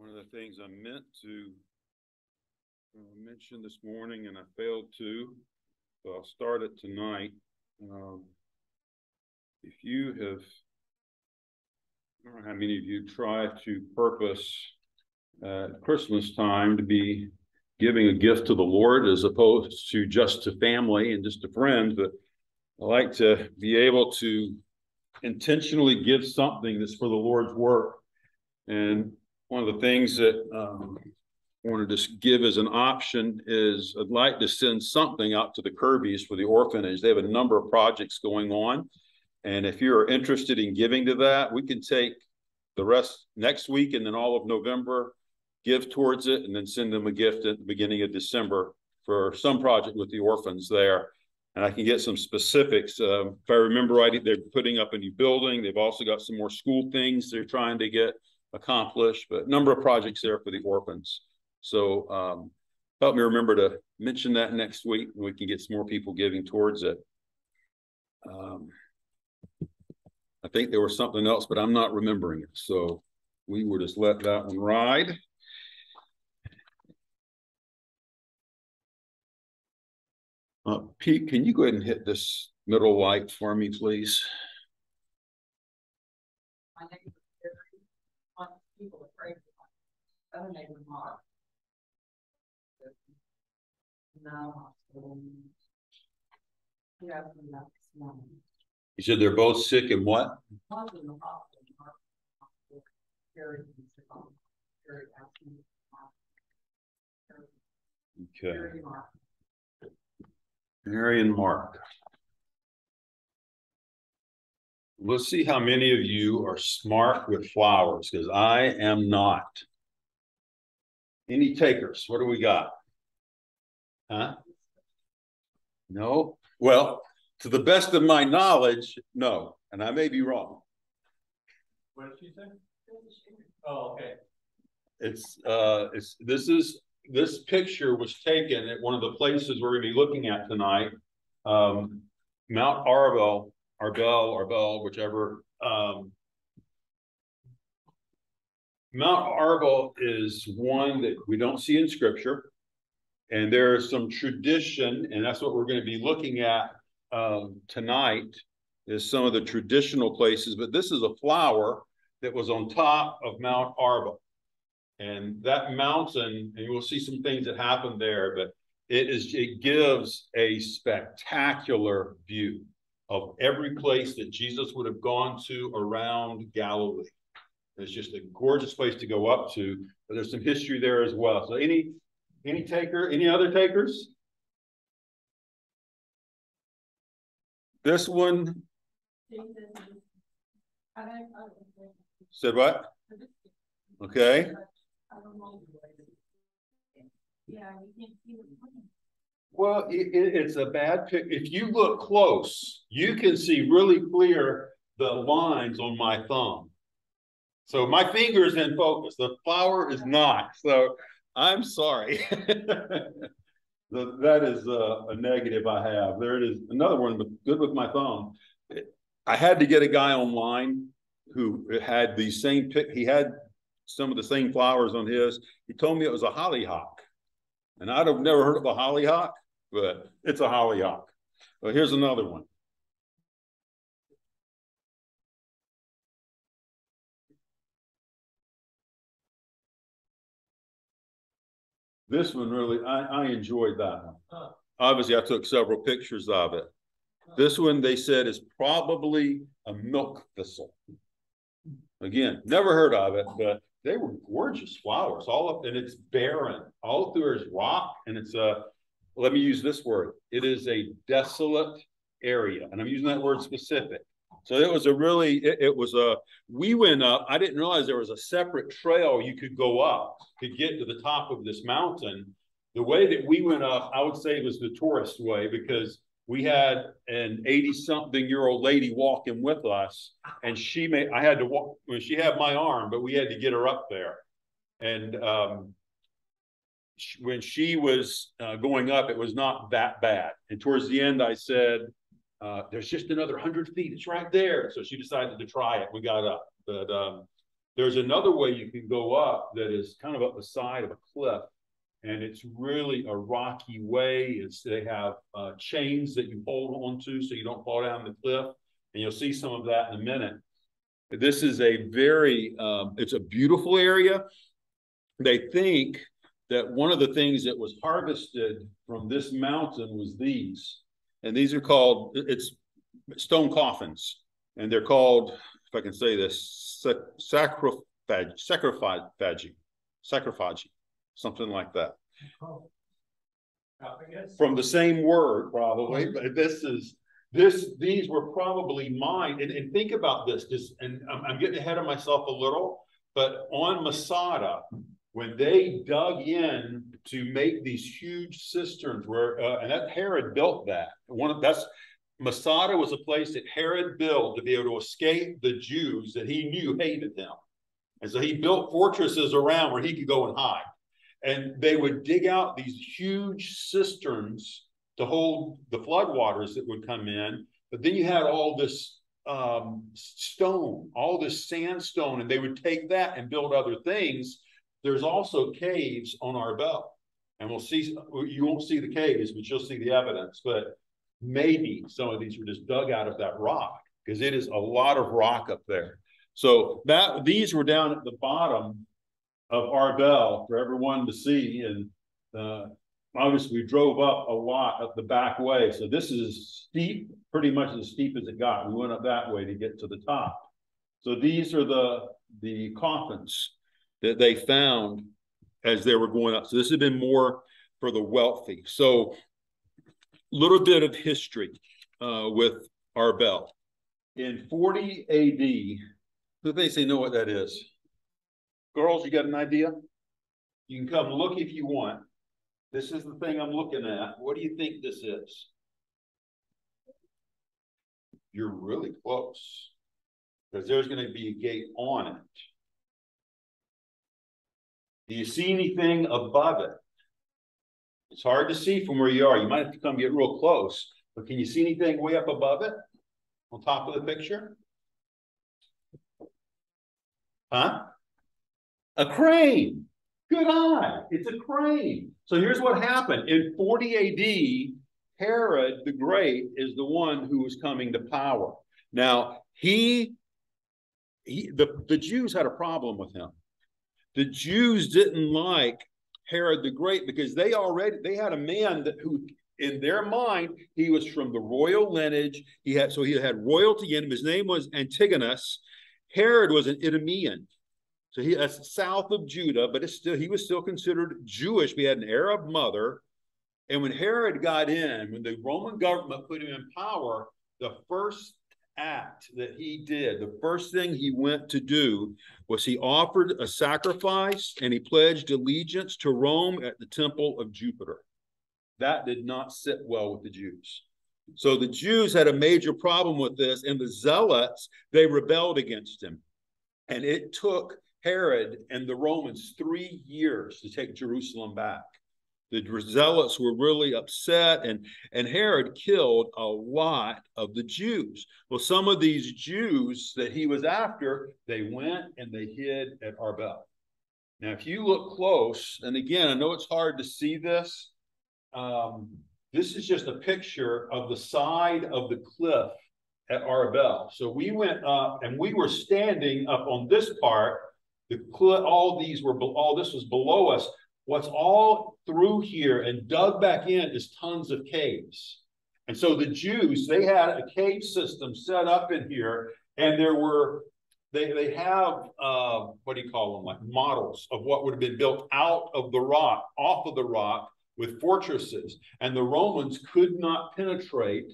One of the things I meant to mention this morning and I failed to, so I'll start it tonight. If you have, I don't know how many of you try to purpose Christmas time to be giving a gift to the Lord as opposed to just to family and just to friends, but I like to be able to intentionally give something that's for the Lord's work. And one of the things that I want to just give as an option is I'd like to send something out to the Kirbys for the orphanage. They have a number of projects going on. And if you're interested in giving to that, we can take the rest next week and then all of November, give towards it, and then send them a gift at the beginning of December for some project with the orphans there. And I can get some specifics. If I remember right, they're putting up a new building. They've also got some more school things they're trying to get accomplished, but a number of projects there for the orphans. So help me remember to mention that next week, and we can get some more people giving towards it. I think there was something else, but I'm not remembering it. So we will just let that one ride. Pete, can you go ahead and hit this middle light for me, please? My neighbor wants people to pray for my other neighbor, Mark. No, you said they're both sick and what? Okay. Mary and Mark. Let's see how many of you are smart with flowers, because I am not. Any takers? What do we got? Huh? No? Well, to the best of my knowledge, no. And I may be wrong. What did she say? Oh, okay. This picture was taken at one of the places we're going to be looking at tonight. Mount Arbel, whichever. Mount Arbel is one that we don't see in Scripture. And there is some tradition, and that's what we're going to be looking at tonight, is some of the traditional places. But this is a flower that was on top of Mount Arbel. And that mountain, and we'll see some things that happened there, but it gives a spectacular view of every place that Jesus would have gone to around Galilee. It's just a gorgeous place to go up to, but there's some history there as well. So any other takers? This one said what? Okay. Well, it's a bad pic. If you look close, you can see really clear the lines on my thumb. So my finger is in focus. The flower is not. So I'm sorry. That is a negative I have. There it is. Another one, but good with my thumb. I had to get a guy online who had the same pic. He had some of the same flowers on his. He told me it was a hollyhock. And I'd have never heard of a hollyhock, but it's a hollyhock. Well, here's another one. This one really, I enjoyed that one. Obviously, I took several pictures of it. This one, they said, is probably a milk thistle. Again, never heard of it, but they were gorgeous flowers. All up, and it's barren. All through is rock, and it's let me use this word. It is a desolate area, and I'm using that word specific. So it was we went up. I didn't realize there was a separate trail you could go up to get to the top of this mountain. The way that we went up, I would say it was the tourist way, because we had an 80-something-year-old lady walking with us, and I had to walk, she had my arm, but we had to get her up there. And when she was going up, it was not that bad. And towards the end, I said, there's just another 100 feet. It's right there. So she decided to try it. We got up. But There's another way you can go up that is kind of up the side of a cliff, and it's really a rocky way. They have chains that you hold onto so you don't fall down the cliff, and you'll see some of that in a minute. This is a very, it's a beautiful area. They think that one of the things that was harvested from this mountain was these. And these are called, it's stone coffins. And they're called, if I can say this, sarcophagi, something like that. From the same word, probably, but these were probably mined. And think about this, and I'm getting ahead of myself a little, but on Masada, when they dug in to make these huge cisterns, where and that Herod built that. Masada was a place that Herod built to be able to escape the Jews that he knew hated him, and so he built fortresses around where he could go and hide. And they would dig out these huge cisterns to hold the floodwaters that would come in. But then you had all this stone, all this sandstone, and they would take that and build other things. There's also caves on Arbel. And we'll see, you won't see the caves, but you'll see the evidence. But maybe some of these were just dug out of that rock, because it is a lot of rock up there. So these were down at the bottom of Arbel for everyone to see. And obviously we drove up a lot up the back way. So this is steep, pretty much as steep as it got. We went up that way to get to the top. So these are the coffins that they found as they were going up. So this had been more for the wealthy. So a little bit of history with Arbel. In 40 AD, who they say know what that is? Girls, you got an idea? You can come look if you want. This is the thing I'm looking at. What do you think this is? You're really close, because there's going to be a gate on it. Do you see anything above it? It's hard to see from where you are. You might have to come get real close, but can you see anything way up above it on top of the picture? Huh? A crane. Good eye. It's a crane. So here's what happened. In 40 AD, Herod the Great is the one who was coming to power. Now, the Jews had a problem with him. The Jews didn't like Herod the Great because they had a man who, in their mind, he was from the royal lineage. He had royalty in him. His name was Antigonus. Herod was an Idumean. So that's south of Judah, but he was still considered Jewish. We had an Arab mother. And when Herod got in, when the Roman government put him in power, the first act that he did, the first thing he went to do was he offered a sacrifice and he pledged allegiance to Rome at the temple of Jupiter. That did not sit well with the Jews. So the Jews had a major problem with this, and the Zealots, they rebelled against him. And it took Herod and the Romans 3 years to take Jerusalem back. The Zealots were really upset, and Herod killed a lot of the Jews. Well, some of these Jews that he was after, they went and they hid at Arbel. Now, if you look close, and again, I know it's hard to see this. This is just a picture of the side of the cliff at Arbel. So we went up, and we were standing up on this part. The cliff, all this was below us. What's all through here and dug back in is tons of caves. And so the Jews, they had a cave system set up in here, and they have, what do you call them, like models of what would have been built out of the rock, off of the rock, with fortresses. And the Romans could not penetrate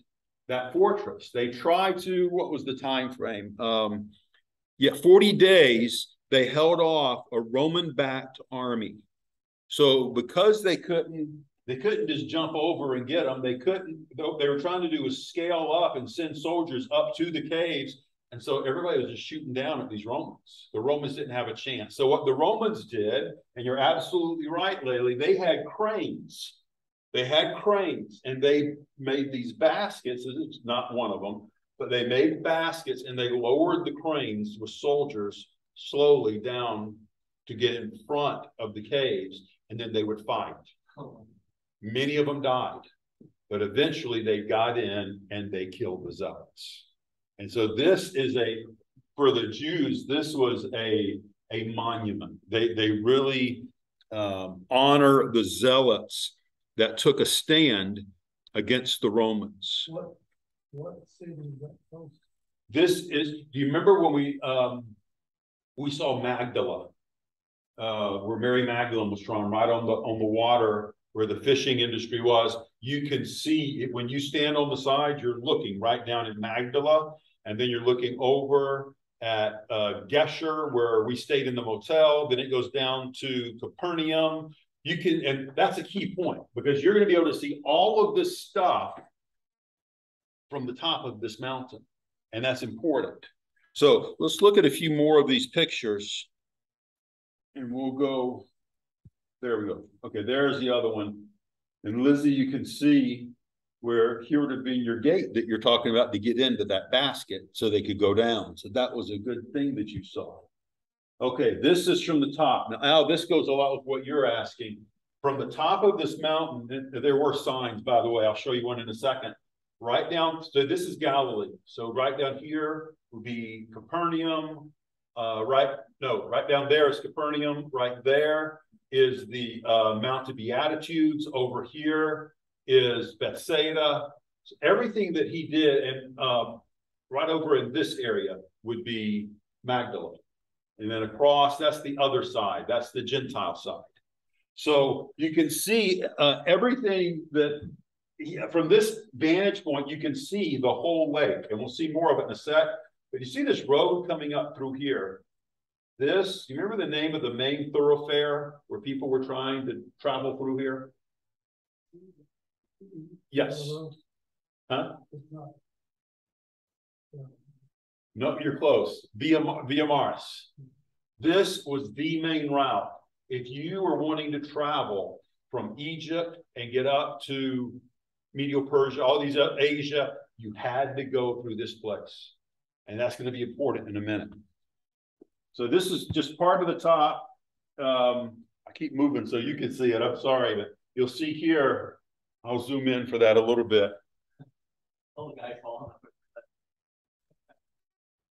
that fortress. They tried to, what was the time frame? 40 days, they held off a Roman-backed army. So because they couldn't just jump over and get them. They were trying to do was scale up and send soldiers up to the caves. And so everybody was just shooting down at these Romans. The Romans didn't have a chance. So what the Romans did, and you're absolutely right, Laylee, they had cranes. They had cranes, and they made these baskets. It's not one of them, but they made baskets, and they lowered the cranes with soldiers slowly down to get in front of the caves, and then they would fight. Many of them died, but eventually they got in and they killed the zealots. And so this is for the Jews, this was a monument. They really honor the zealots that took a stand against the Romans. What city is that close? This is, do you remember when we saw Magdala, where Mary Magdalene was drawn right on the water where the fishing industry was? You can see it when you stand on the side, you're looking right down at Magdala, and then you're looking over at Gesher, where we stayed in the motel. Then it goes down to Capernaum. You can, and that's a key point, because you're going to be able to see all of this stuff from the top of this mountain, and that's important. So let's look at a few more of these pictures, and we'll go. There we go. Okay, there's the other one. And Lizzie, you can see where here would have been your gate that you're talking about to get into that basket so they could go down. So that was a good thing that you saw. Okay, this is from the top. Now, Al, this goes a lot with what you're asking. From the top of this mountain, there were signs, by the way. I'll show you one in a second. Right down, so this is Galilee. So right down here would be Capernaum. Right down there is Capernaum. Right there is the Mount of Beatitudes. Over here is Bethsaida. So everything that he did, and right over in this area would be Magdala. And then across, that's the other side. That's the Gentile side. So you can see everything that, from this vantage point, you can see the whole lake. And we'll see more of it in a sec. But you see this road coming up through here. This, you remember the name of the main thoroughfare where people were trying to travel through here? Yes. Huh? No, you're close. Via Maris. This was the main route. If you were wanting to travel from Egypt and get up to Medo-Persia, all these Asia, you had to go through this place. And that's going to be important in a minute. So this is just part of the top. I keep moving so you can see it. I'm sorry, but you'll see here. I'll zoom in for that a little bit. Oh, the guy falling.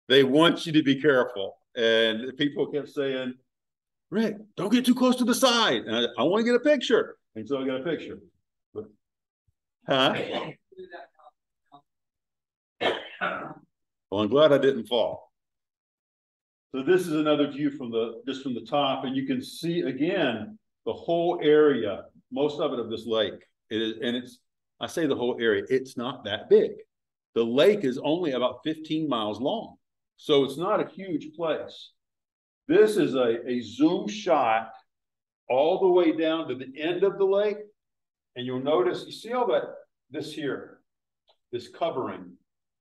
They want you to be careful. And people kept saying, Rick, don't get too close to the side. And I want to get a picture. And so I got a picture. But, huh? Well, I'm glad I didn't fall. So this is another view from the top, and you can see again the whole area, most of it of this lake. It is, and I say the whole area, it's not that big. The lake is only about 15 miles long, so it's not a huge place. This is a zoom shot all the way down to the end of the lake, and you'll notice, you see all that, this here, this covering,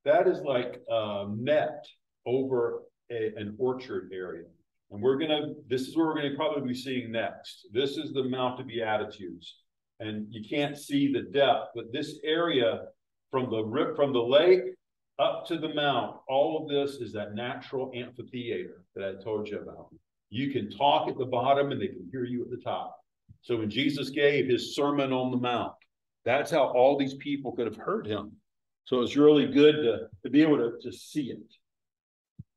that is like a net over an orchard area. And this is where we're gonna probably be seeing next. This is the Mount of Beatitudes. And you can't see the depth, but this area from the lake up to the mount, all of this is that natural amphitheater that I told you about. You can talk at the bottom and they can hear you at the top. So when Jesus gave his Sermon on the Mount, that's how all these people could have heard him. So it's really good to be able to see it.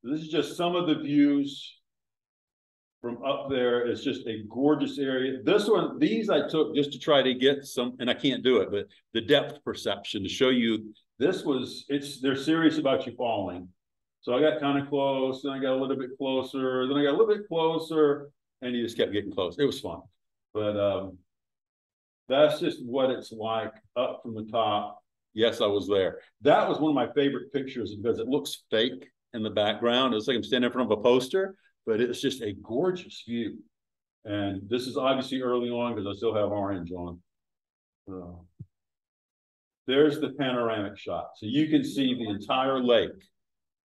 This is just some of the views from up there. It's just a gorgeous area. These I took just to try to get some, and I can't do it, but the depth perception to show you they're serious about you falling. So I got kind of close, then I got a little bit closer, then I got a little bit closer, and he just kept getting close. It was fun. But that's just what it's like up from the top. Yes, I was there. That was one of my favorite pictures because it looks fake in the background. It's like I'm standing in front of a poster, but it's just a gorgeous view. And this is obviously early on because I still have orange on. There's the panoramic shot. So you can see the entire lake.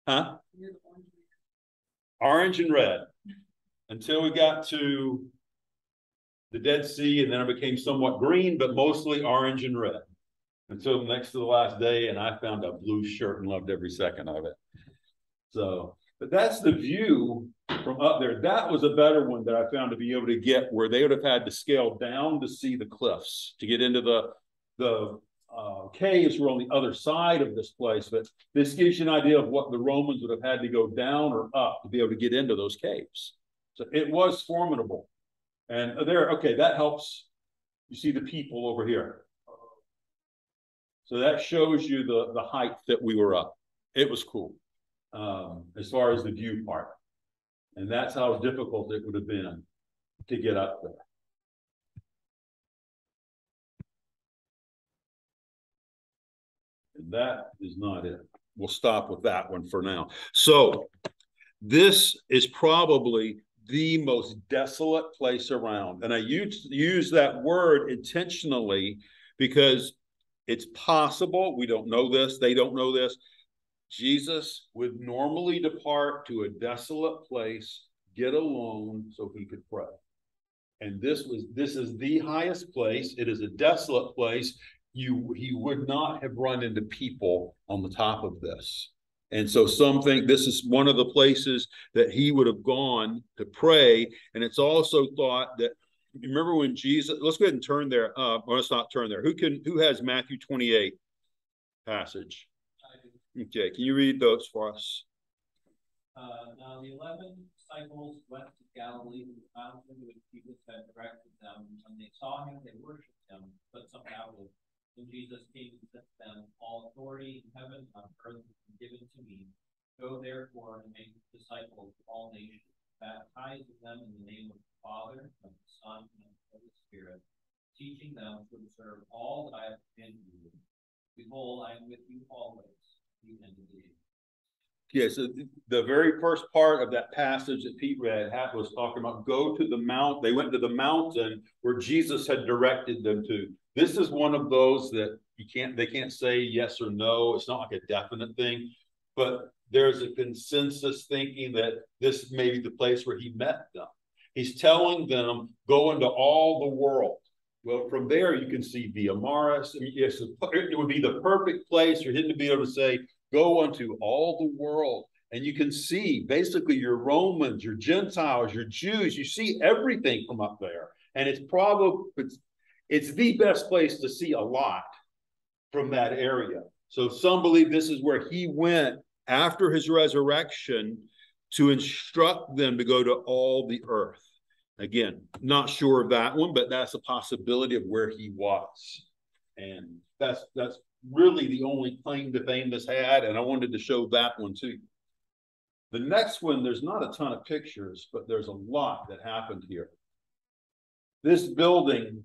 Huh? Orange and red. Until we got to the Dead Sea, and then it became somewhat green, but mostly orange and red. Until next to the last day, and I found a blue shirt and loved every second of it. So But that's the view from up there. That was a better one that I found to be able to get, where they would have had to scale down to see the cliffs to get into the caves were on the other side of this place. But this gives you an idea of what the Romans would have had to go down or up to be able to get into those caves. So it was formidable. And there, okay, that helps. You see the people over here. So that shows you the height that we were up. It was cool, as far as the view part. And that's how difficult it would have been to get up there. And that is not it. We'll stop with that one for now. So this is probably the most desolate place around. And I use that word intentionally because it's possible, we don't know this, they don't know this, Jesus would normally depart to a desolate place, get alone so he could pray. And this is the highest place. It is a desolate place. He would not have run into people on the top of this. And so some think this is one of the places that he would have gone to pray. And it's also thought that, remember when Jesus, let's go ahead and turn there, or let's not turn there. Who has Matthew 28 passage? Okay, can you read those for us? Now the 11 disciples went to Galilee to the mountain which Jesus had directed them. When they saw him, they worshipped him, but some doubted. When Jesus came and said to them, all authority in heaven and on earth has been given to me. Go therefore and make disciples of all nations, baptizing them in the name of the Father, and of the Son, and of the Holy Spirit, teaching them to observe all that I have commanded you. Behold, I am with you always. Yeah, so the very first part of that passage that Pete read was talking about go to the mount. They went to the mountain where Jesus had directed them to. This is one of those that they can't say yes or no. It's not like a definite thing, but there's a consensus thinking that this may be the place where he met them. He's telling them, go into all the world. Well, from there, you can see Via Maris. I mean, yes, it would be the perfect place for him to be able to say, go unto all the world. And you can see basically your Romans, your Gentiles, your Jews. You see everything from up there. And it's the best place to see a lot from that area. So some believe this is where he went after his resurrection to instruct them to go to all the earth. Again, not sure of that one, but that's a possibility of where he was. And that's really the only claim to fame this had, and I wanted to show that one too. The next one, there's not a ton of pictures, but there's a lot that happened here. This building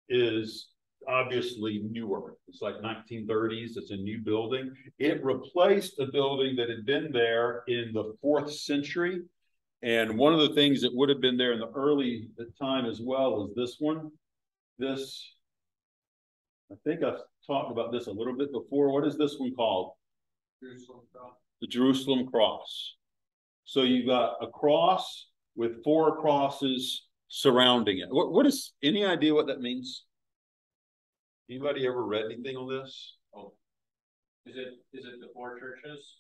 is obviously newer. It's like 1930s. It's a new building. It replaced a building that had been there in the 4th century. And one of the things that would have been there in the early time as well is this one. This, I think I've talked about this a little bit before. What is this one called? Jerusalem Cross. The Jerusalem Cross. So you've got a cross with 4 crosses surrounding it. What is, any idea what that means? Anybody ever read anything on this? Oh, is it the 4 churches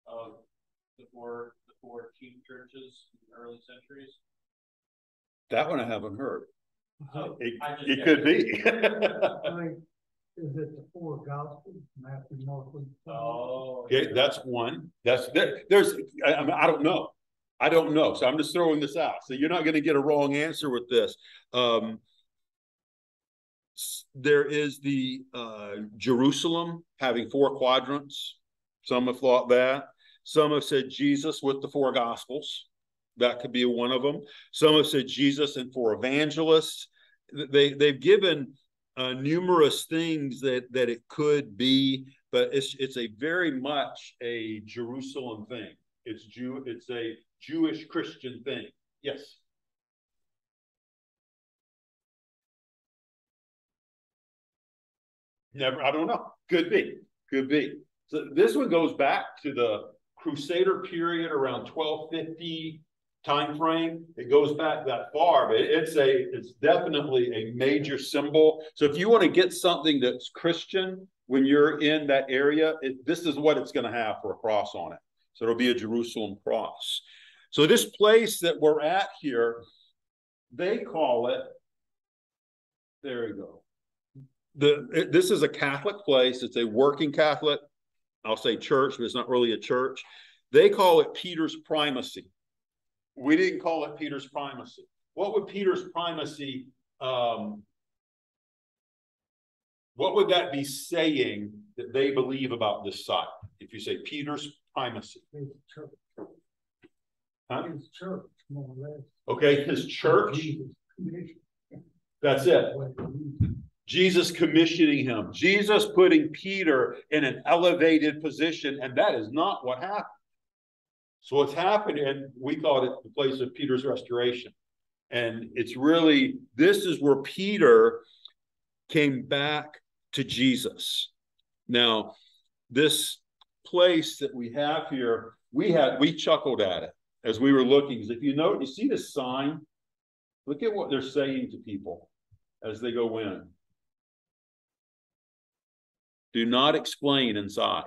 of the four chief churches in the early centuries? That one I haven't heard. Oh, it could be. I mean, is it the 4 Gospels, Matthew, Mark, Luke? Oh, Okay, that's one. There's I mean, I don't know. So I'm just throwing this out. So you're not going to get a wrong answer with this. There is the Jerusalem having 4 quadrants. Some have thought that. Some have said Jesus with the 4 Gospels. That could be one of them. Some have said Jesus and 4 evangelists. They've given numerous things that it could be, but it's a very much a Jerusalem thing. It's a Jewish Christian thing. Yes. Never, I don't know. Could be. So this one goes back to the Crusader period around 1250 time frame. It goes back that far, but it's definitely a major symbol. So if you want to get something that's Christian when you're in that area, this is what it's going to have for a cross on it. So it'll be a Jerusalem cross. So this place that we're at here, they call it, there we go. This is a Catholic place. It's a working Catholic, I'll say church, but it's not really a church. They call it Peter's primacy. We didn't call it Peter's primacy. What would Peter's primacy, what would that be saying that they believe about this site? If you say Peter's primacy. His church. Huh? His church, more or less. Okay, his church. Jesus' commission. That's it. Jesus commissioning him. Jesus putting Peter in an elevated position, and that is not what happened. So what's happened, and we call it the place of Peter's restoration. And it's really, this is where Peter came back to Jesus. Now, this place that we have here, we chuckled at it as we were looking. Because if you note, you see this sign? Look at what they're saying to people as they go in. Do not explain inside.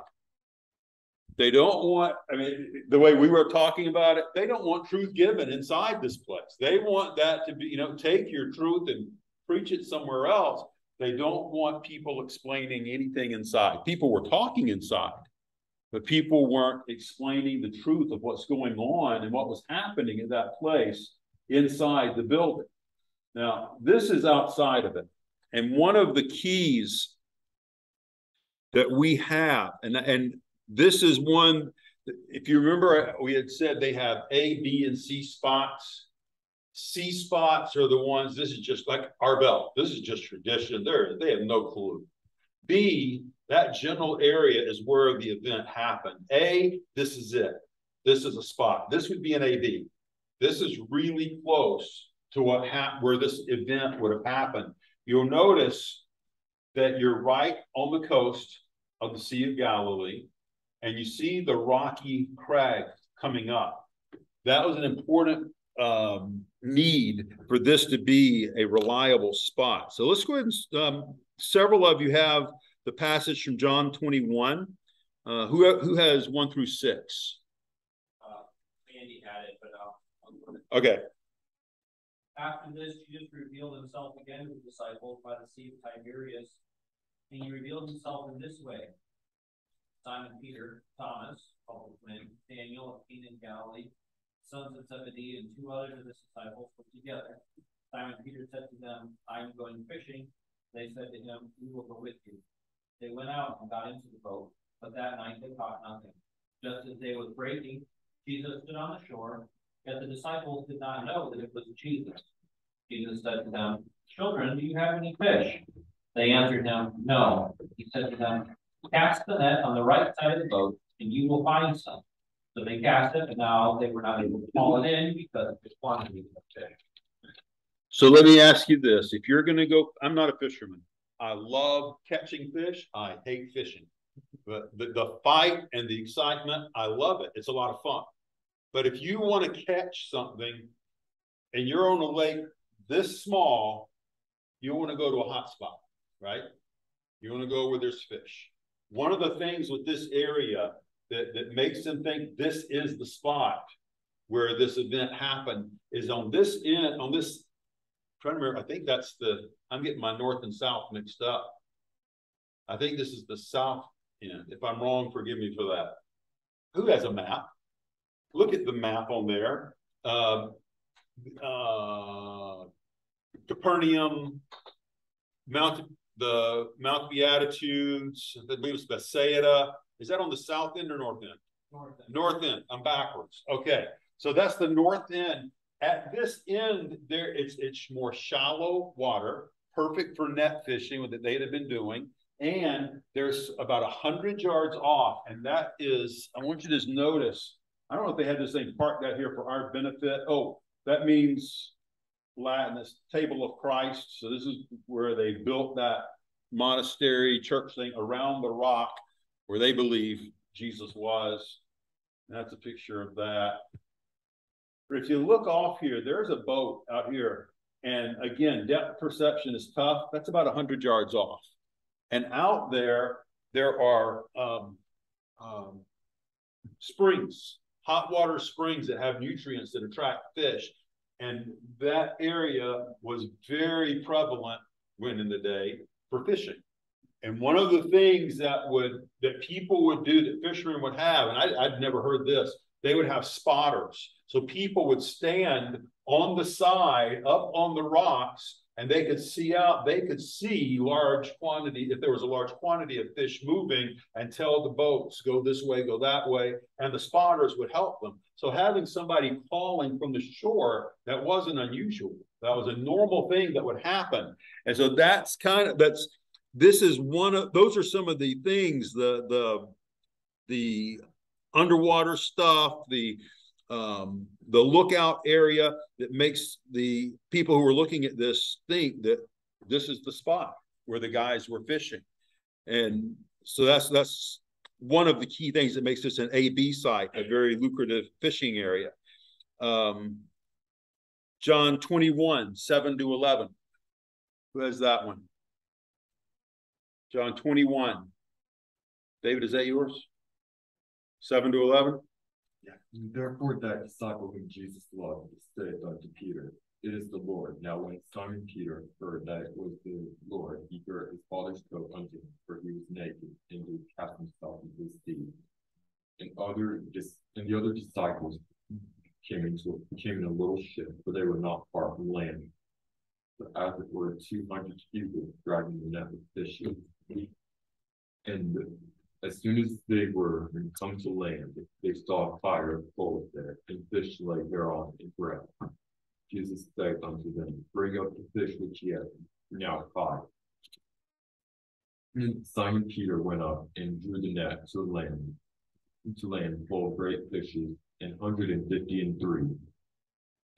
They don't want, I mean, the way we were talking about it, they don't want truth given inside this place. They want that to be, you know, take your truth and preach it somewhere else. They don't want people explaining anything inside. People were talking inside, but people weren't explaining the truth of what's going on and what was happening at that place inside the building. Now, this is outside of it. And one of the keys that we have, and this is one, if you remember, we had said they have A, B, and C spots. C spots are the ones, this is just like Arbel. This is just tradition. They have no clue. B, that general area is where the event happened. A, this is it. This is a spot. This would be an AB. This is really close to where this event would have happened. You'll notice that you're right on the coast of the Sea of Galilee, and you see the rocky crag coming up. That was an important need for this to be a reliable spot. So let's go ahead and several of you have the passage from John 21. Who has 1 through 6? Andy had it, but okay. After this, Jesus revealed himself again to the disciples by the Sea of Tiberias, and he revealed himself in this way. Simon Peter, Thomas, called the twin, Daniel of Cana in Galilee, sons of Zebedee, and 2 others of his disciples were together. Simon Peter said to them, I am going fishing. They said to him, we will go with you. They went out and got into the boat, but that night they caught nothing. Just as day was breaking, Jesus stood on the shore, yet the disciples did not know that it was Jesus. Jesus said to them, children, do you have any fish? They answered him, no. He said to them, cast the net on the right side of the boat, and you will find some. So they cast it, and now they were not able to haul it in because of the quantity of fish. So let me ask you this. If you're going to go, I'm not a fisherman. I love catching fish. I hate fishing. But the fight and the excitement, I love it. It's a lot of fun. But if you want to catch something and you're on a lake this small, you want to go to a hot spot, right? You want to go where there's fish. One of the things with this area that makes them think this is the spot where this event happened is on this end, on this, I'm trying to remember, I think that's I'm getting my north and south mixed up. I think this is the south end. If I'm wrong, forgive me for that. Who has a map? Look at the map on there. Capernaum, Mount Beatitudes, I believe it's Bethsaida. Is that on the south end or north end? North end. North end. I'm backwards. Okay. So that's the north end. At this end, there it's more shallow water, perfect for net fishing that they'd have been doing. And there's about 100 yards off. And that is, I want you to just notice, I don't know if they had this thing parked out here for our benefit. Oh, that means Latin, this table of Christ. So this is where they built that monastery church thing around the rock where they believe Jesus was. And that's a picture of that. But if you look off here, there's a boat out here. And again, depth perception is tough. That's about 100 yards off. And out there, there are springs, hot water springs that have nutrients that attract fish. And that area was very prevalent when in the day for fishing. And one of the things that people would do, that fishermen would have, and I'd never heard this, they would have spotters. So people would stand on the side, up on the rocks, and they could see out, they could see large quantity, if there was a large quantity of fish moving, and tell the boats, go this way, go that way, and the spotters would help them. So having somebody calling from the shore, that wasn't unusual. That was a normal thing that would happen. And so that's this is one of, those are some of the things, the underwater stuff, the lookout area that makes the people who are looking at this think that this is the spot where the guys were fishing. And so that's one of the key things that makes this an A-B site, a very lucrative fishing area. John 21, 7-11. Who has that one? John 21. David, is that yours? 7-11? Yeah. Therefore that disciple whom Jesus loved said unto Peter, it is the Lord. Now when Simon Peter heard that it was the Lord, he girt his father's coat unto him, for he was naked, and did cast himself into the sea. And the other disciples came in a little ship, for they were not far from land. But as it were 200 cubits dragging the net with fishing. And as soon as they were come to land, they saw a fire of coals there, and fish lay thereon and bread. Jesus said unto them, bring up the fish which ye have now caught. And Simon Peter went up and drew the net to land full of great fishes, 153.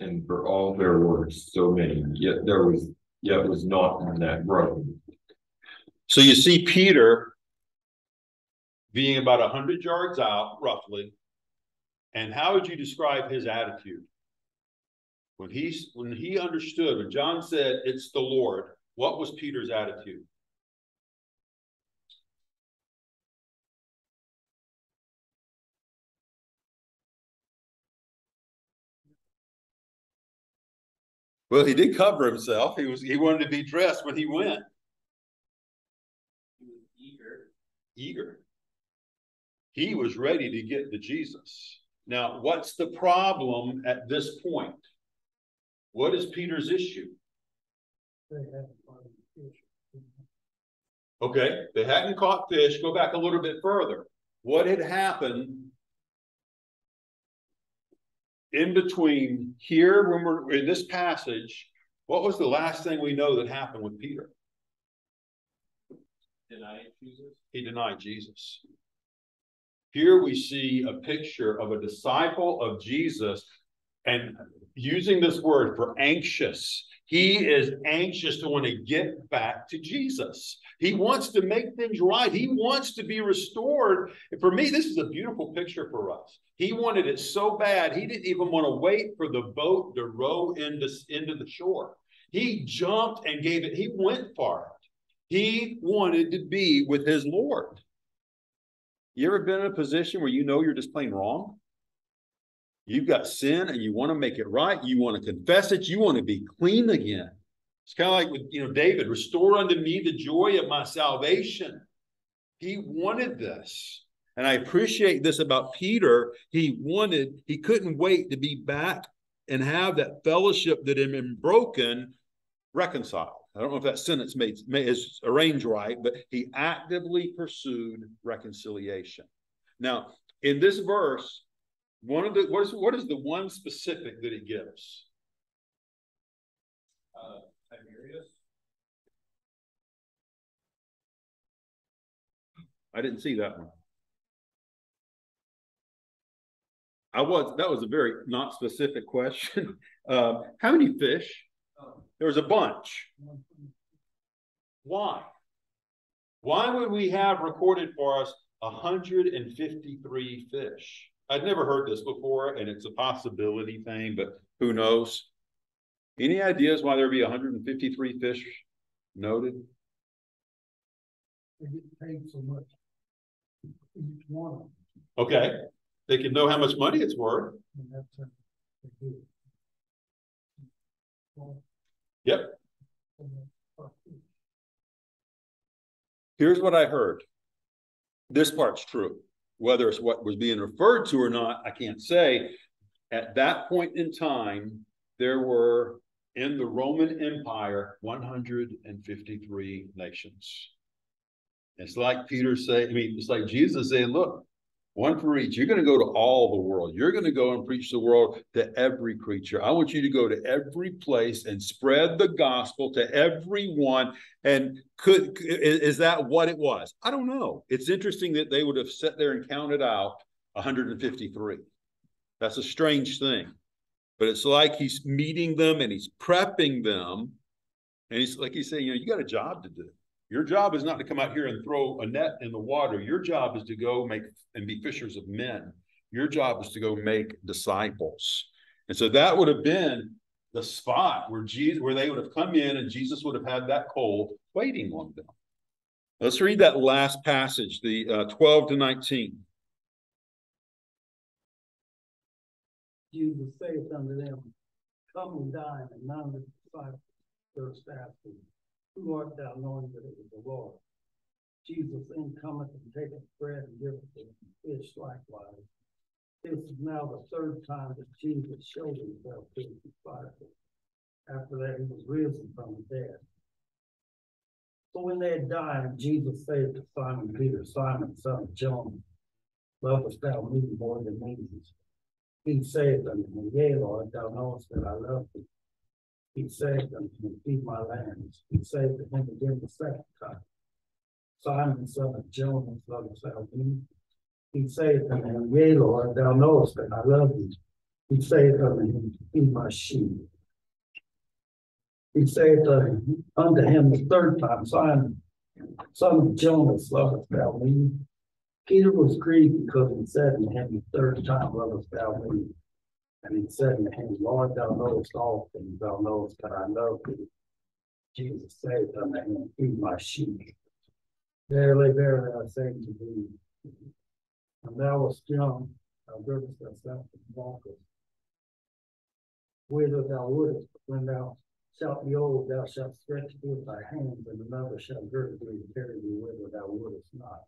And for all there were so many, yet was not the net broken. So you see Peter being about 100 yards out, roughly. And how would you describe his attitude? When he understood, when John said, it's the Lord, what was Peter's attitude? Well, he did cover himself. He wanted to be dressed when he went. He was eager. Eager. He was ready to get to Jesus. Now, what's the problem at this point? What is Peter's issue? They hadn't caught fish. Okay, they hadn't caught fish. Go back a little bit further. What had happened in between here, when we're in this passage? What was the last thing we know that happened with Peter? Denied Jesus. He denied Jesus. Here we see a picture of a disciple of Jesus, and using this word for anxious. He is anxious to want to get back to Jesus. He wants to make things right. He wants to be restored. For me, this is a beautiful picture for us. He wanted it so bad, he didn't even want to wait for the boat to row into the shore. He jumped and gave it. He went for it. He wanted to be with his Lord. You ever been in a position where you know you're just plain wrong? You've got sin and you want to make it right. You want to confess it. You want to be clean again. It's kind of like with David, restore unto me the joy of my salvation. He wanted this. And I appreciate this about Peter. He couldn't wait to be back and have that fellowship that had been broken reconciled. I don't know if that sentence is arranged right, but he actively pursued reconciliation. Now, in this verse, what is the one specific that it gives? Tiberius. I didn't see that one. That was a very not specific question. How many fish? There was a bunch. Why? Why would we have recorded for us 153 fish? I'd never heard this before, and it's a possibility thing, but who knows? Any ideas why there'd be 153 fish noted? They get paid so much. Each one of them. Okay. They can know how much money it's worth. And that's a big deal. Well, Yep. uh, Here's what I heard. This part's true. Whether it's what was being referred to or not, I can't say. At that point in time, there were in the Roman Empire 153 nations. It's like Peter saying, it's like Jesus saying, look, one for each. You're going to go to all the world. You're going to go and preach the world to every creature. I want you to go to every place and spread the gospel to everyone. And is that what it was? I don't know. It's interesting that they would have sat there and counted out 153. That's a strange thing. But it's like he's meeting them and he's prepping them. And he's like he's saying, you got a job to do. Your job is not to come out here and throw a net in the water. Your job is to go make and be fishers of men. Your job is to go make disciples. And so that would have been the spot where they would have come in and Jesus would have had that coal waiting on them. Let's read that last passage, the 12 to 19. Jesus saith unto them, come and dine, and none of the disciples durst ask him, who art thou, knowing that it was the Lord? Jesus then cometh and taketh bread and giveth them fish likewise. This is now the third time that Jesus showed himself to his disciples. After that, he was risen from the dead. So when they had dined, Jesus said to Simon Peter, Simon, son of John, lovest thou me more than these? He saith unto him, Yea, Lord, thou knowest that I love thee. He saith unto him, feed my lambs. He saith to him again the second time, Simon, son of Jonas, lovest thou me? He saith unto him, Yea, Lord, thou knowest that I love thee. He saith unto him, feed my sheep. He saith unto him the third time, Simon, son of Jonas, lovest thou me? Peter was grieved because he said unto him the third time, lovest thou me? And he said unto him, Lord, thou knowest all things, thou knowest that I love thee. Jesus saith unto him, feed my sheep. Verily, verily, I say unto thee, when thou wast young, thou girdest thyself and walkest whither thou wouldest, but when thou shalt be old, thou shalt stretch forth thy hands, and another shall gird thee and carry thee whither thou wouldest not.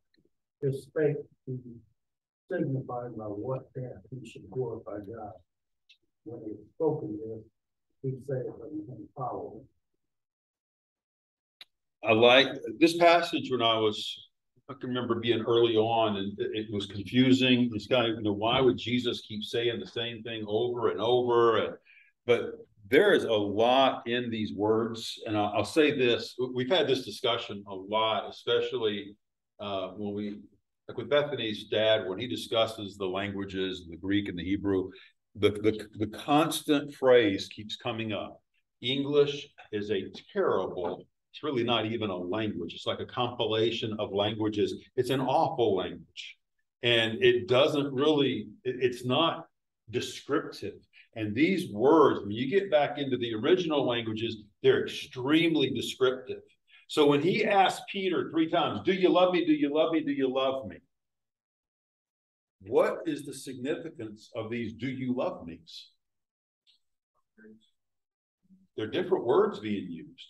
This spake he signified by what death he should glorify God. When he had spoken this, he said unto him, follow him. I like this passage when I can remember being early on, and it was confusing. It's kind of, why would Jesus keep saying the same thing over and over? But there is a lot in these words. And I'll say this, we've had this discussion a lot, especially when like with Bethany's dad, when he discusses the languages, the Greek and the Hebrew, the constant phrase keeps coming up. English is a terrible, it's really not even a language. It's like a compilation of languages. It's an awful language. And it doesn't really, it's not descriptive. And these words, when you get back into the original languages, they're extremely descriptive. So when he asked Peter 3 times, do you love me? Do you love me? Do you love me? What is the significance of these do you love me's? They're different words being used.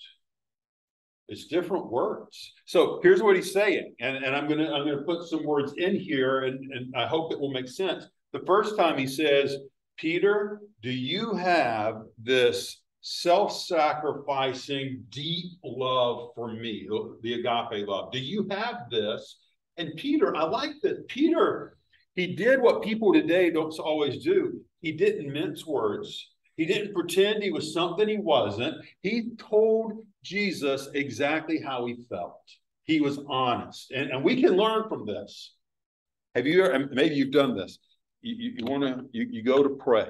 It's different words. So here's what he's saying. And I'm gonna put some words in here, and I hope it will make sense. The first time he says, Peter, do you have this self-sacrificing, deep love for me, the agape love? Do you have this? And Peter, I like that. Peter, he did what people today don't always do. He didn't mince words. He didn't pretend he was something he wasn't. He told Jesus exactly how he felt. He was honest. And we can learn from this. Have you, maybe you've done this. You go to pray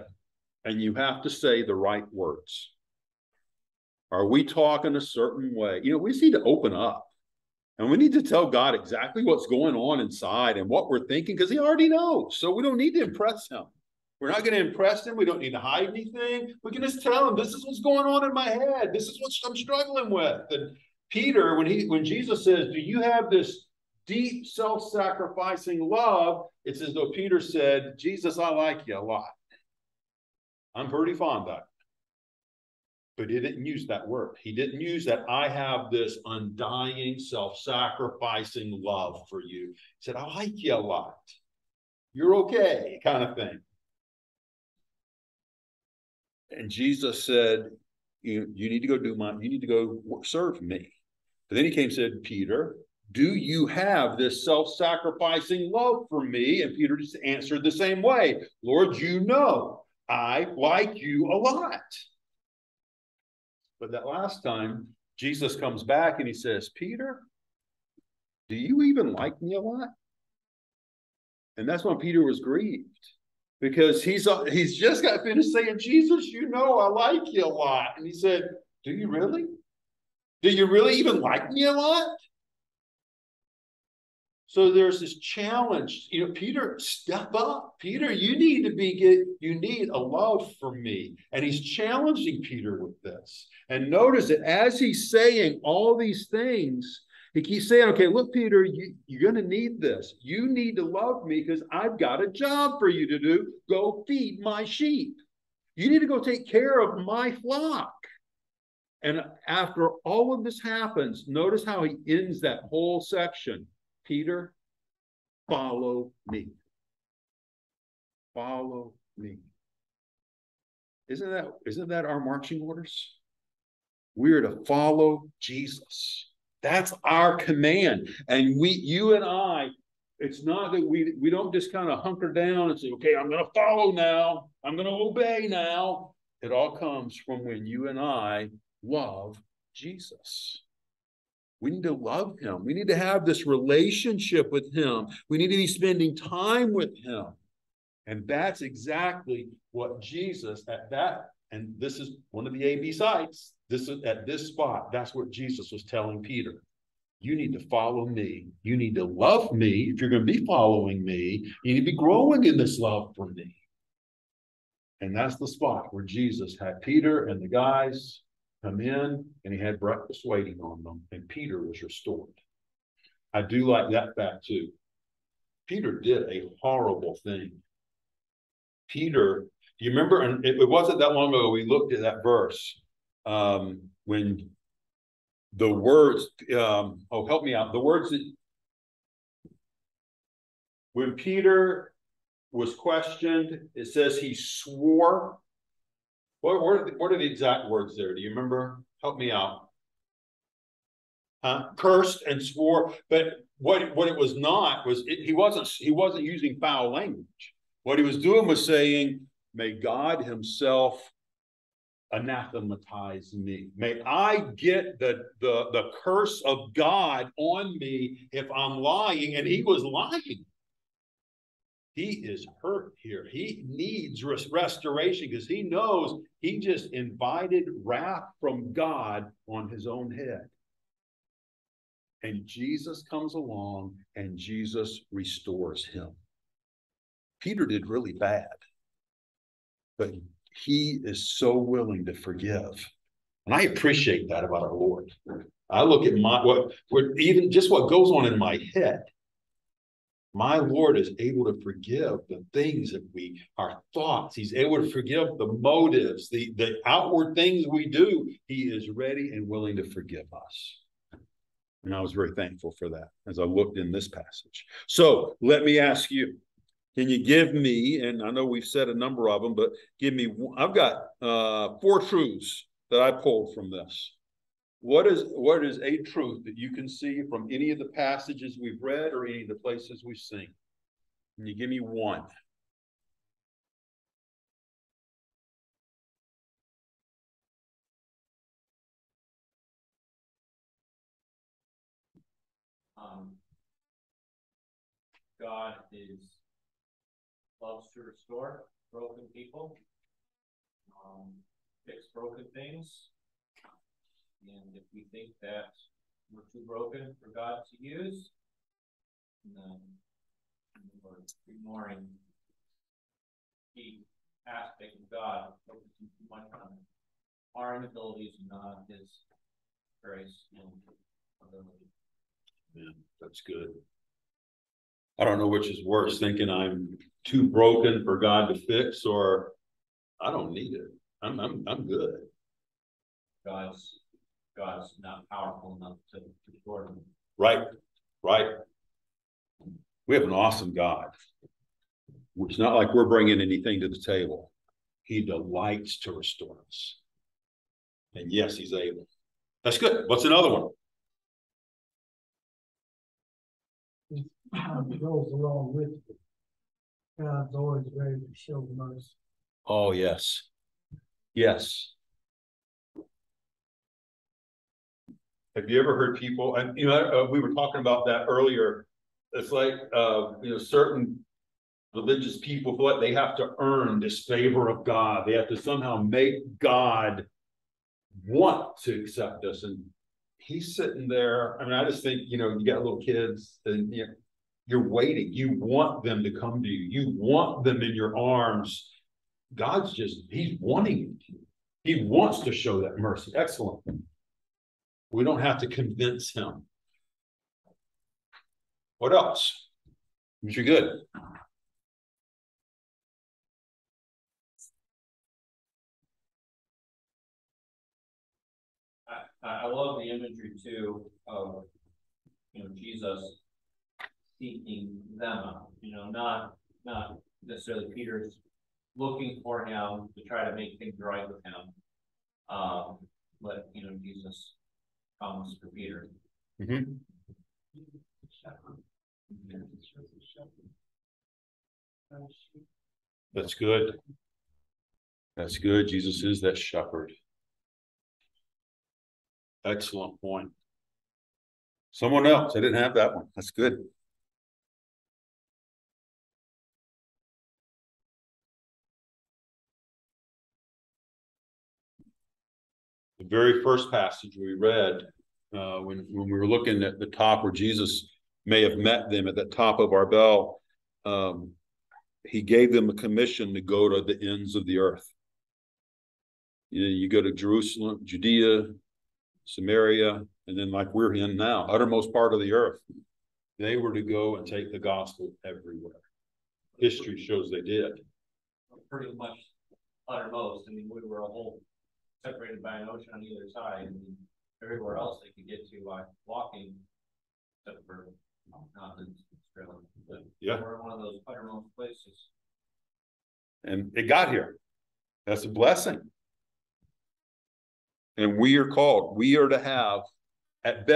and you have to say the right words. Are we talking a certain way? We just need to open up. And we need to tell God exactly what's going on inside and what we're thinking, because he already knows. So we don't need to impress him. We're not going to impress him. We don't need to hide anything. We can just tell him, this is what's going on in my head. This is what I'm struggling with. And Peter, when Jesus says, do you have this deep self-sacrificing love, it's as though Peter said, Jesus, I like you a lot. I'm pretty fond of it. But he didn't use that word. He didn't use that I have this undying, self-sacrificing love for you. He said, I like you a lot. You're okay, kind of thing. And Jesus said, you need to go you need to go serve me. But then he came and said, Peter, do you have this self-sacrificing love for me? And Peter just answered the same way. Lord, you know, I like you a lot. But that last time, Jesus comes back and he says, Peter, do you even like me a lot? And that's when Peter was grieved, because he's just got finished saying, Jesus, you know I like you a lot. And he said, do you really? Do you really even like me a lot? So there's this challenge. You know, Peter, step up. Peter, you need a love for me. And he's challenging Peter with this. And notice that as he's saying all these things, he keeps saying, okay, look, Peter, you're going to need this. You need to love me because I've got a job for you to do. Go feed my sheep. You need to go take care of my flock. And after all of this happens, notice how he ends that whole section. Peter, follow me. Follow me. Isn't that our marching orders? We're to follow Jesus. That's our command. And you and I, it's not that we don't just kind of hunker down and say, okay, I'm going to follow now. I'm going to obey now. It all comes from when you and I love Jesus. We need to love him. We need to have this relationship with him. We need to be spending time with him. And that's exactly what Jesus and this is one of the A-B sites. This is at this spot. That's what Jesus was telling Peter. You need to follow me. You need to love me. If you're going to be following me, you need to be growing in this love for me. And that's the spot where Jesus had Peter and the guys come in, and he had breakfast waiting on them, and Peter was restored. I do like that fact too. Peter did a horrible thing. Peter, do you remember, and it wasn't that long ago we looked at that verse when the words, help me out, the words that, when Peter was questioned, it says he swore. What are the exact words there? Do you remember? Help me out. Cursed and swore, but what it was not was he wasn't using foul language. What he was doing was saying, may God himself anathematize me. May I get the curse of God on me if I'm lying. And he was lying. He is hurt here. He needs restoration because he knows he just invited wrath from God on his own head. And Jesus comes along and Jesus restores him. Peter did really bad, but he is so willing to forgive. And I appreciate that about our Lord. I look at even just what goes on in my head. My Lord is able to forgive the things that our thoughts. He's able to forgive the motives, the outward things we do. He is ready and willing to forgive us. And I was very thankful for that as I looked in this passage. So let me ask you, can you give me, and I know we've said a number of them, but give me, I've got 4 truths that I pulled from this. What is a truth that you can see from any of the passages we've read or any of the places we've seen? Can you give me one? God loves to restore broken people, fix broken things. And if we think that we're too broken for God to use, then we're ignoring the aspect of God, focusing too much on our inabilities and not his grace and ability. Yeah, that's good. I don't know which is worse, thinking I'm too broken for God to fix, or I don't need it. I'm good. God's not powerful enough to restore them. Right, right. We have an awesome God. It's not like we're bringing anything to the table. He delights to restore us. And yes, he's able. That's good. What's another one? It goes along with it. God's always ready to show mercy. Oh, yes. Yes. Have you ever heard people, and we were talking about that earlier. It's like, certain religious people feel like they have to earn this favor of God. They have to somehow make God want to accept us. And he's sitting there. I mean, I just think, you got little kids and you're waiting. You want them to come to you. You want them in your arms. He's wanting you. He wants to show that mercy. Excellent. We don't have to convince him. What else? You're good. I love the imagery too of Jesus seeking them out. Not necessarily Peter's looking for him to try to make things right with him. But Jesus comes for Peter. Mm-hmm. That's good. That's good. Jesus is that shepherd. Excellent point. Someone else. I didn't have that one. That's good. The very first passage we read, when we were looking at the top where Jesus may have met them at the top of Arbel, he gave them a commission to go to the ends of the earth. You go to Jerusalem, Judea, Samaria, and then like we're in now, uttermost part of the earth. They were to go and take the gospel everywhere. History shows they did. Pretty much uttermost. I mean, we were a whole separated by an ocean on either side, and everywhere else they could get to by walking, except for mountains, Australia. But yeah, we're in one of those uttermost places. And it got here. That's a blessing. And we are called. We are to have, at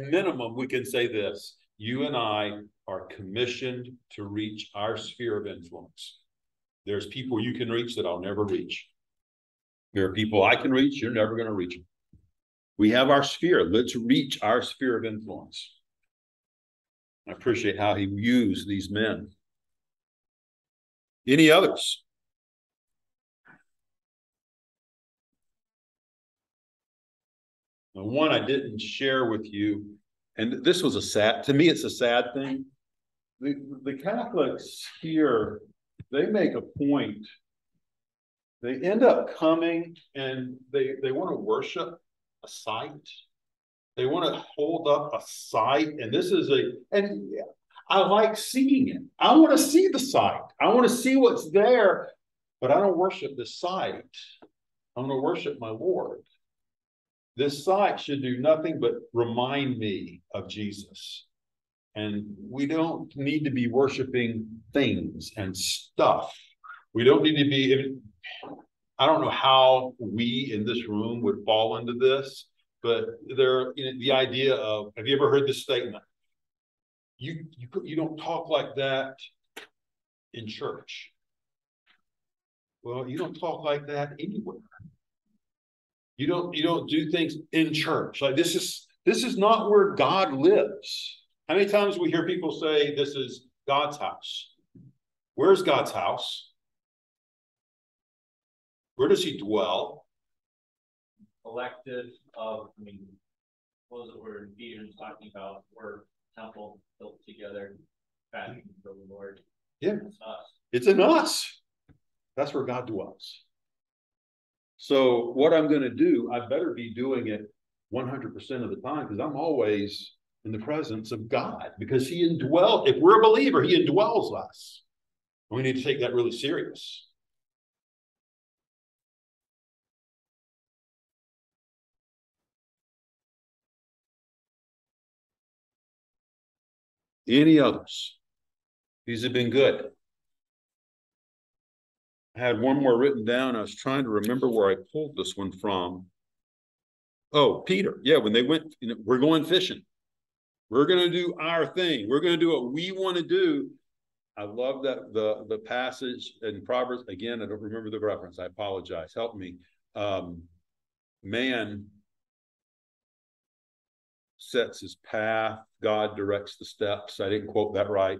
minimum, we can say this: you and I are commissioned to reach our sphere of influence. There's people you can reach that I'll never reach. There are people I can reach, you're never going to reach them. We have our sphere. Let's reach our sphere of influence. I appreciate how he used these men. Any others? Now, one I didn't share with you, and this was to me, it's a sad thing. The Catholics here, they make a point. They end up coming and they want to worship a site. They want to hold up a site. And and I like seeing it. I want to see the site. I want to see what's there, but I don't worship the site. I want to worship my Lord. This site should do nothing but remind me of Jesus. And we don't need to be worshiping things and stuff. We don't need to be, I don't know how we in this room would fall into this, but the idea of, have you ever heard this statement? You don't talk like that in church. Well, you don't talk like that anywhere. You don't do things in church. Like this is not where God lives. How many times we hear people say this is God's house? Where's God's house? Where does he dwell? Elected of, what was it where Ephesians talking about? We're temple built together, fashioned for the Lord. Yeah. It's us. It's in us. That's where God dwells. So what I'm going to do, I better be doing it 100% of the time, because I'm always in the presence of God, because he indwells, if we're a believer, he indwells us. We need to take that really serious. Any others? These have been good. I had one more written down. I was trying to remember where I pulled this one from. Oh, Peter. Yeah, when they went, we're going fishing. We're going to do our thing. We're going to do what we want to do. I love that the passage in Proverbs. Again, I don't remember the reference. I apologize. Help me. Man sets his path. God directs the steps. I didn't quote that right,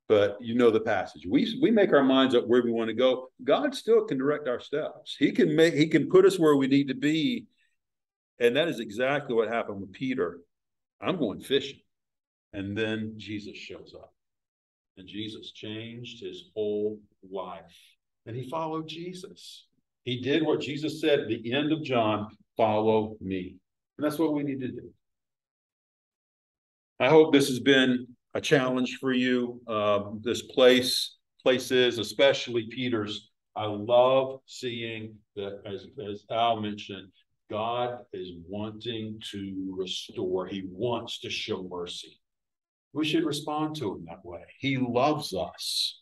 but you know the passage. We make our minds up where we want to go. God still can direct our steps. He can put us where we need to be. And that is exactly what happened with Peter. I'm going fishing. And then Jesus shows up. And Jesus changed his whole life. And he followed Jesus. He did what Jesus said at the end of John, follow me. And that's what we need to do. I hope this has been a challenge for you. This places, especially Peter's. I love seeing that, as Al mentioned, God is wanting to restore. He wants to show mercy. We should respond to him that way. He loves us.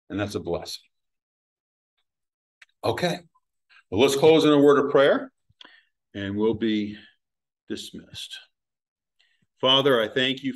And that's a blessing. Okay. Well, let's close in a word of prayer and we'll be dismissed. Father, I thank you